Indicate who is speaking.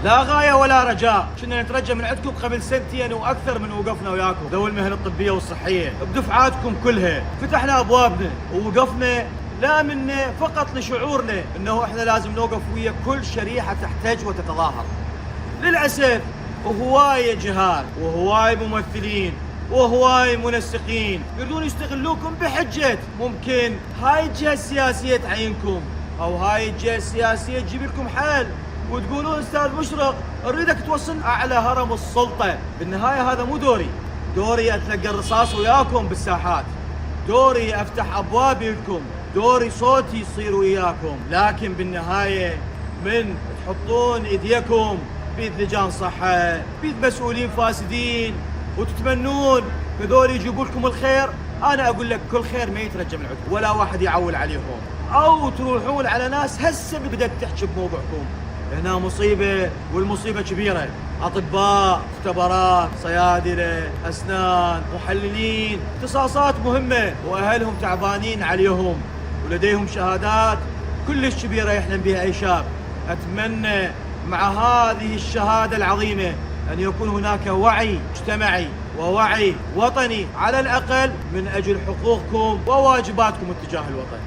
Speaker 1: لا غاية ولا رجاء، كنا نترجى من عندكم قبل سنتين وأكثر من وقفنا وياكم ذوي المهن الطبية والصحية بدفعاتكم كلها. فتحنا أبوابنا ووقفنا لا منا فقط لشعورنا أنه إحنا لازم نوقف ويا كل شريحة تحتاج وتتظاهر. للأسف هواية جهال وهواية ممثلين وهواي منسقين يريدون يستغلوكم بحجة ممكن هاي الجهة السياسية تعينكم أو هاي الجهة السياسية تجيب لكم حل، وتقولون أستاذ مشرق نريدك توصل أعلى هرم السلطة. بالنهاية هذا مو دوري أتلقى الرصاص وياكم بالساحات، دوري أفتح أبوابي لكم، دوري صوتي يصير وياكم. لكن بالنهاية من تحطون إيديكم بيد لجان صحة، بيد مسؤولين فاسدين، وتتمنون هذول يجيبوا لكم الخير، أنا أقول لك كل خير ما يترجى من عندكم ولا واحد يعول عليهم. أو تروحون على ناس هسه بدأت تحكي بموضوعكم. هنا مصيبة والمصيبة كبيرة. أطباء، مختبرات، صيادلة، أسنان، محللين، اختصاصات مهمة وأهلهم تعبانين عليهم ولديهم شهادات كلش كبيرة يحلم بها أي شاب. أتمنى مع هذه الشهادة العظيمة أن يكون هناك وعي مجتمعي ووعي وطني على الأقل من أجل حقوقكم وواجباتكم اتجاه الوطن.